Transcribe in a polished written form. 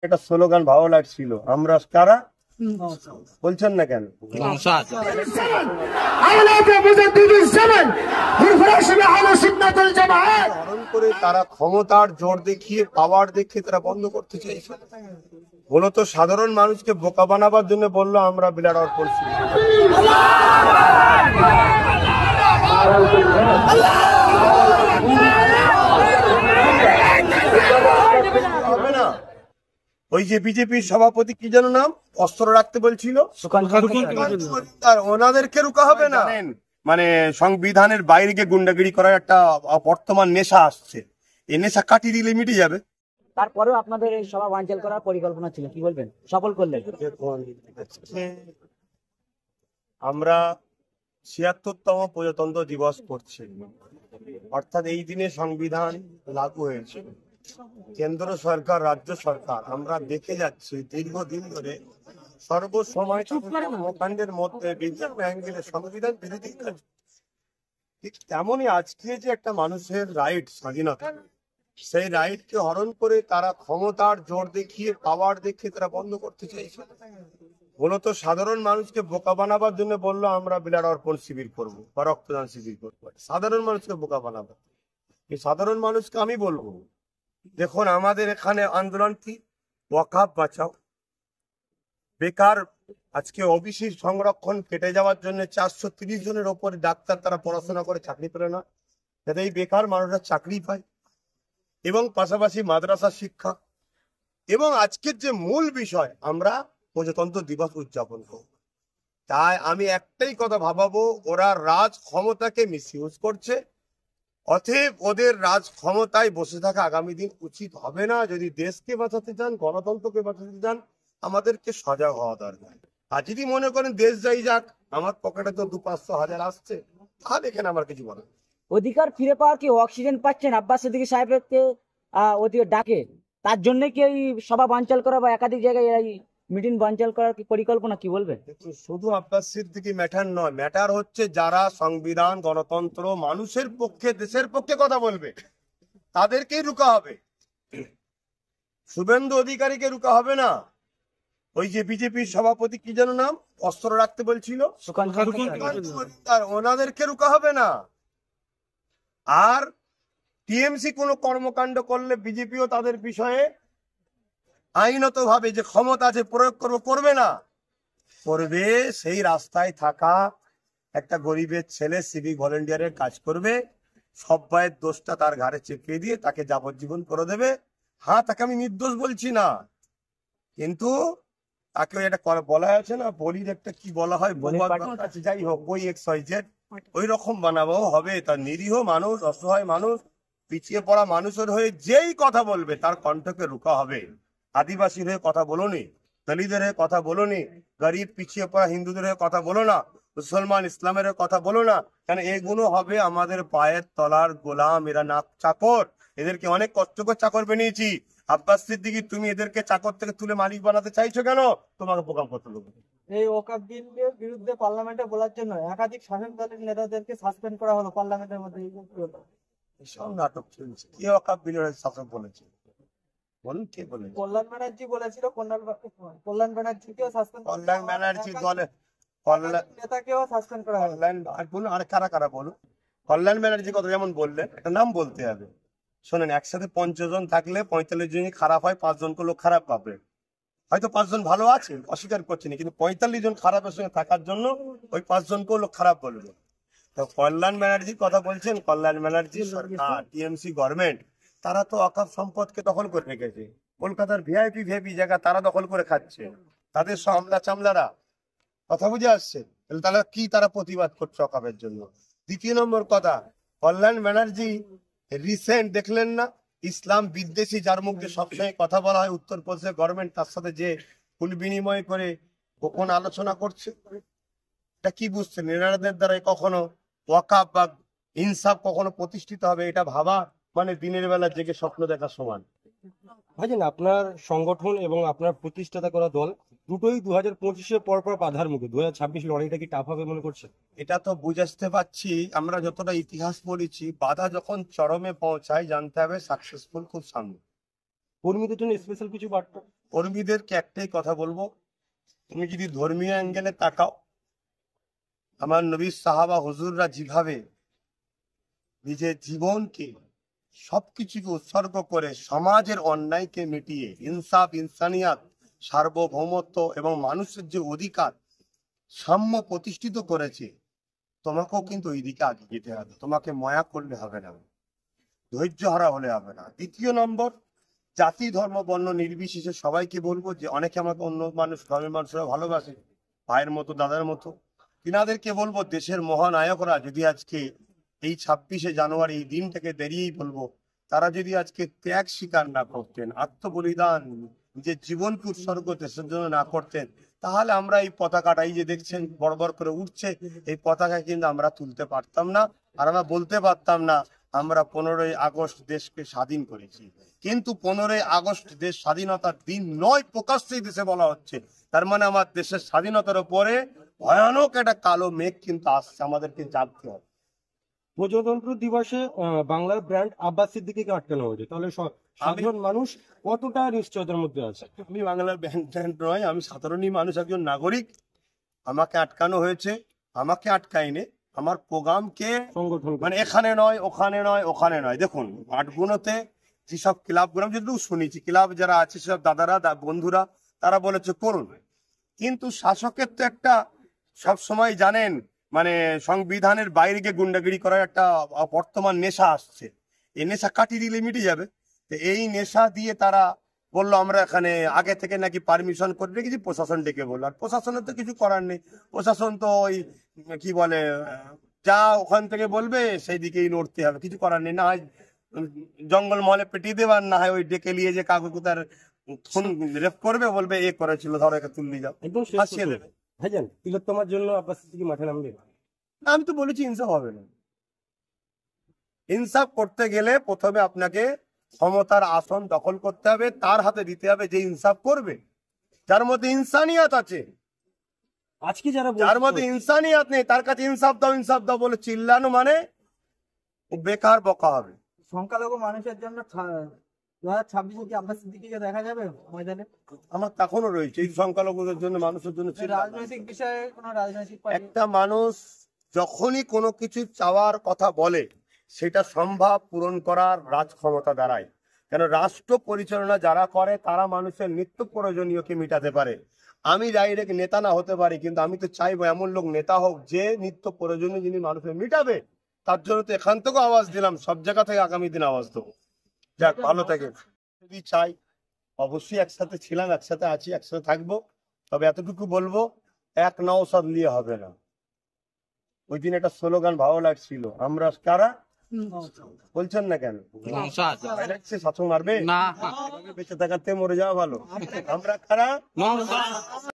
একটা স্লোগান ভালো লাগছিল, আমরা কারা বলছেন না কেন? হরণ করে তারা ক্ষমতার জোর দেখিয়ে পাওয়ার দেখিয়ে তারা বন্ধ করতে চাইছে। মূলত সাধারণ মানুষকে বোকা বানাবার জন্য বললো আমরা বিলাট অর্পণ হবে না। ওই যে বিজেপির সভাপতি কি যেন নাম, অস্ত্র রাখতে বলছিল, ওনাদেরকে রুকা হবে না। মানে সংবিধানের বাইরে গিয়ে গুন্ডাগিরি করার একটা বর্তমান নেশা আসছে, এই নেশা কাটিয়ে দিলে মিটে যাবে। তারপরেও আপনাদের এই সভা বানচাল করার পরিকল্পনা ছিল, কি বলবেন? সফল করলেন? আমরা ৭৬তম প্রজাতন্ত্র দিবস করছি, অর্থাৎ এই দিনে সংবিধান লাগু হয়েছে। কেন্দ্র সরকার, রাজ্য সরকার, আমরা দেখে যাচ্ছি দীর্ঘদিন ধরে সর্বসময় কর্মকাণ্ডের মধ্যে বিভিন্ন অ্যাঙ্গেলে সংবিধান বিরোধী কাজ। ঠিক তেমনই আজকে যে একটা মানুষের রাইট, স্বাধীনতা, সেই রাইটকে হরণ করে তারা ক্ষমতার জোর দেখিয়ে পাওয়ার দেখিয়ে তারা বন্ধ করতে চাইছে। মূলত সাধারণ মানুষকে বোকা বানাবার জন্য বললো আমরা বিলাট অর্পণ শিবির করবো বা রক্তদান শিবির করবো। সাধারণ মানুষকে বোকা বানাবো। এই সাধারণ মানুষকে আমি বলবো, দেখুন আমাদের এখানে আন্দোলন কি, ওয়াকাফ বাঁচাও। বেকার আজকে ওবিসি সংরক্ষণ কেটে যাওয়ার জন্য ৪৩০ জনের ওপরে ডাক্তার তারা পড়াশোনা করে চাকরি পেল না, যাতে এই বেকার মানুষরা চাকরি পায়। এবং পাশাপাশি মাদ্রাসা শিক্ষা, এবং আজকের যে মূল বিষয় আমরা প্রজাতন্ত্র দিবস উদযাপন করব। তাই আমি একটাই কথা ভাবাবো, ওরা রাজ ক্ষমতাকে মিসইউজ করছে, অতএব ওদের রাজ ক্ষমতায় বসে থাকা আগামী দিন উচিত হবে না। যদি দেশকে বাঁচাতে চান, গণতন্ত্রকে বাঁচাতে চান, আমাদেরকে সজাগ হওয়া দরকার। আর যদি মনে করেন দেশ যাই যাক, আমার পকেটে তো ২-৫০০ আসছে, তাহলে এখানে আমার কিছু বলার। অধিকার ফিরে পাওয়ার কি অক্সিজেন পাচ্ছেন আব্বাস সিদ্দিকী সাহেবকে ওদিকে ডাকে, তার জন্য কি এই সভা বানচাল করা বা একাধিক জায়গায় এই মিটিং বানচাল করার কি পরিকল্পনা, কি বলবেন? শুধু আব্বাস সিদ্দিকী ম্যাটার নয়, ম্যাটার হচ্ছে যারা সংবিধান, গণতন্ত্র, মানুষের পক্ষে, দেশের পক্ষে কথা বলবে তাদেরকেই রুকা হবে। শুভেন্দু অধিকারীকে রুকা হবে না। ওই যে বিজেপির সভাপতি কি যেন নাম, অস্ত্র রাখতে বলছিল, ওনাদেরকে রুকা হবে না। আর টিএমসি কোনো কর্মকাণ্ড করলে বিজেপিও তাদের বিষয়ে আইনত ভাবে যে ক্ষমতা আছে প্রয়োগ করবে না, করবে। সেই রাস্তায় থাকা একটা গরিবের ছেলে সিভিক ভলেন্টিয়ারের কাজ করবে, সবাইয়ের দোষটা তার ঘাড়ে চেপিয়ে দিয়ে তাকে যাবজ্জীবন করে দেবে। হ্যাঁ, তাকে আমি নির্দোষ বলছি না, কিন্তু তাকে এটা বলা আছে না, বলির একটা কি বলা হয়, যাই হোক, ওই XYZ ওই রকম বানাবো হবে। তার নিরীহ মানুষ, অসহায় মানুষ, পিছিয়ে পড়া মানুষের হয়ে যেই কথা বলবে তার কণ্ঠকে রুকা হবে। আদিবাসীর হয়ে কথা বলোনি, দলিতদের হয়ে কথা বলোনি, গরিব পিছিয়ে পড়া হিন্দুদের হয়ে কথা বলো না, মুসলমান ইসলামের কথা বলো না, কেন এগুলো হবে আমাদের পায়ের তলার গোলাম। এরা না চাকর, এদেরকে অনেক কষ্ট করে চাকর বানিয়েছি। আব্বাস সিদ্দিকী, তুমি এদেরকে চাকর থেকে তুলে মালিক বানাতে চাইছো কেন? তোমাকে প্রোগ্রাম করতে দেবো। এই ওয়াকফ বিলের বিরুদ্ধে পার্লামেন্টে বলার জন্য একাধিক শাসক দলের নেতাদেরকে সাসপেন্ড করা হলো পার্লামেন্টের মধ্যে। সব নাটক চলছে। কে ওয়াকফ বিলের শাসক বলেছে? বলুন, কে বলেছে? কল্যাণ ব্যানার্জি বলেছিল, কল্যাণ ব্যানার্জিকেও সাসপেন্ড, কল্যাণ ব্যানার্জি দলে নেতাকেও সাসপেন্ড করা হলো। বলুন, আর কারা কারা বলুন। কল্যাণ ব্যানার্জি কথা যেমন বললেন, একটা নাম বলতে হবে। শোনেন, একসাথে ৫০ জন থাকলে ৪৫ জনই খারাপ হয়, ৫ জনকে লোক খারাপ পাবে। হয়তো ৫ জন ভালো আছে, অস্বীকার করছি না, কিন্তু ৪৫ জন খারাপের সঙ্গে থাকার জন্য ওই ৫ জনকেও লোক খারাপ বলবে। তো কল্যাণ ব্যানার্জির কথা বলছেন, কল্যাণ ব্যানার্জি সরকার, টিএমসি গভর্নমেন্ট, তারা তো ওয়াকফ সম্পদকে দখল করে রেখেছে। কলকাতার ভিআইপি জায়গা তারা দখল করে খাচ্ছে, তাদের সামলা চামলারা। কথা বুঝে আসছে? তাহলে কি তারা প্রতিবাদ করছে ওয়াকফের জন্য? দ্বিতীয় নম্বর কথা, কল্যাণ ব্যানার্জি রিসেন্ট দেখলেন না, ইসলাম বিদ্বেষী, যার মুখে সবসময় কথা বলা হয় উত্তরপ্রদেশের গভর্নমেন্ট, তার সাথে যে ফুল বিনিময় করে গোপন আলোচনা করছে, এটা কি বুঝছেন? এনাদের দ্বারা কখনো ওয়াকফ বা ইনসাফ কখনো প্রতিষ্ঠিত হবে এটা ভাবা মানে দিনের বেলা জেগে স্বপ্ন দেখা সমান। ভাইজান, আপনার সংগঠন এবং আপনার প্রতিষ্ঠাতা করা দল দুটোই 2025-এ পরপর বাধার মুখে। 2026 লড়াইটা কি টাফ হবে মনে করছেন? এটা তো বুঝতে পারছি, আমরা যতটা ইতিহাস পড়েছি, বাধা যখন চরমে পৌঁছায় জানতে হবে সাকসেসফুল খুব সামনে। কর্মীদের জন্য স্পেশাল কিছু বার্তা? কর্মীদেরকে একটাই কথা বলবো, তুমি যদি ধর্মীয় অ্যাঙ্গেলে তাকাও, আমার নবী সাহাবা হুজুররা যেভাবে নিজের জীবনকে সবকিছুকে উৎসর্গ করে সমাজের অন্যায়কে মিটিয়ে ইনসাফ, ইনসানিয়াত, সার্বভৌমত্ব এবং মানুষের যে অধিকার সাম্য প্রতিষ্ঠিত করেছে, তোমাকেও কিন্তু ওই দিকে আগে যেতে হবে। তোমাকে মায়া করলে হবে না, ধৈর্য হারা হলে হবে না। দ্বিতীয় নম্বর, জাতি ধর্ম বর্ণ নির্বিশেষে সবাইকে বলবো যে অনেকে আমাকে অন্য মানুষ, ধর্মের মানুষরা ভালোবাসে, ভাইয়ের মতো, দাদার মতো, তিনাদেরকে বলবো দেশের মহানায়করা যদি আজকে এই 26শে জানুয়ারি এই দিনটাকে দেরিয়েই বলবো, তারা যদি আজকে ত্যাগ স্বীকার না করতেন, আত্মবলিদান, নিজের জীবনকে উৎসর্গ দেশের জন্য না করতেন, তাহলে আমরা এই পতাকাটা, এই যে দেখছেন বড় বড় করে উঠছে, এই পতাকা কিন্তু আমরা তুলতে পারতাম না, আর আমরা বলতে পারতাম না আমরা 15ই আগস্ট দেশকে স্বাধীন করেছি। কিন্তু 15ই আগস্ট দেশ স্বাধীনতার দিন নয়, প্রকাশ্যেই দেশে বলা হচ্ছে। তার মানে আমার দেশের স্বাধীনতার উপরে ভয়ানক একটা কালো মেঘ কিন্তু আসছে, আমাদেরকে জাগতে হবে। প্রজাতন্ত্র দিবসে বাংলার ব্র্যান্ড আব্বাস সিদ্দিকীকে আটকানো হয়েছে, তাহলে সাধারণ মানুষ কতটা নিশ্চয়তার মধ্যে আছে? আমি বাংলার ব্যান্ড নয়, আমি সাধারণই মানুষ, একজন নাগরিক। আমাকে আটকানো হয়েছে, আমাকে আটকায়নি, আমার প্রোগ্রামকে সংগঠন মানে এখানে নয়, ওখানে নয়, ওখানে নয়। দেখুন, আটগুলোতে যেসব ক্লাবগুলো আমি যেটুকু শুনেছি, ক্লাব যারা আছে সেসব দাদারা, বন্ধুরা, তারা বলেছে করুন। কিন্তু শাসকের তো একটা সব সময় জানেন মানে সংবিধানের বাইরে গিয়ে গুন্ডাগিরি করার একটা বর্তমান নেশা আসছে। এই নেশা কাটিয়ে দিলে মিটে যাবে। তো এই নেশা দিয়ে তারা বললো আমরা এখানে আগে থেকে নাকি পারমিশন করে রেখেছি, প্রশাসন ডেকে বললো। আর প্রশাসনের তো কিছু করার নেই, প্রশাসন তো ওই কি বলে যা ওখান থেকে বলবে সেই দিকেই নড়তে হবে, কিছু করার নেই। না হয় জঙ্গল মহলে পেটিয়ে দেবার, না হয় ওই ডেকে নিয়ে যে কাগজ তার খুন রেপ করবে, বলবে এ করেছিল, ধরো একে তুললি যাও, একদম ফাঁসিয়ে দেবে। ভাইজান, তিলোত্তমার জন্য আব্বাস সিদ্দিকী মাঠে নামবে? না, আমি তো বলেছি ইনসাফ হবে না। ইনসাফ করতে গেলে প্রথমে আপনাকে ক্ষমতার আসন দখল করতে হবে, তার হাতে দিতে হবে যে ইনসাফ করবে, যার মধ্যে ইনসানিয়াত আছে। আজকে যারা যার মধ্যে ইনসানিয়াত নেই তার কাছে ইনসাফ দাও, ইনসাফ দাও বলে চিল্লানো মানে বেকার বকা হবে। সংখ্যালঘু মানুষের জন্য 2026-এ কি আব্বাস সিদ্দিকীকে দেখা যাবে ময়দানে? আমার তখনও রয়েছে এই সংখ্যালঘুদের জন্য, মানুষের জন্য চিন্তা। রাজনৈতিক বিষয়ে কোনো রাজনৈতিক পার্টি একটা মানুষ যখনই কোনো কিছু চাওয়ার কথা বলে, সেটা সম্ভব পূরণ করার রাজ ক্ষমতা দাঁড়ায়। কেন, রাষ্ট্র পরিচালনা যারা করে তারা মানুষের নিত্য প্রয়োজনীয়কে মিটাতে পারে। আমি ডাইরেক্ট নেতা না হতে পারি, কিন্তু আমি তো চাইবো এমন লোক নেতা হোক যে নিত্য প্রয়োজনীয় জিনিস মানুষের মিটাবে। তার জন্য তো এখান থেকেও আওয়াজ দিলাম, সব জায়গা থেকে আগামী দিন আওয়াজ দেবো। যাক, ভালো থাকে। যদি চাই অবশ্যই একসাথে ছিলাম, একসাথে আছি, একসাথে থাকবো। তবে এতটুকু বলবো, এক নওশাদ নিয়ে হবে না। ওই দিন একটা স্লোগান ভালো লাগছিল, আমরা কারা বলছেন না কেন? শাসন মারবে না, বেঁচে থাকাতে মরে যাওয়া ভালো। আমরা কারা?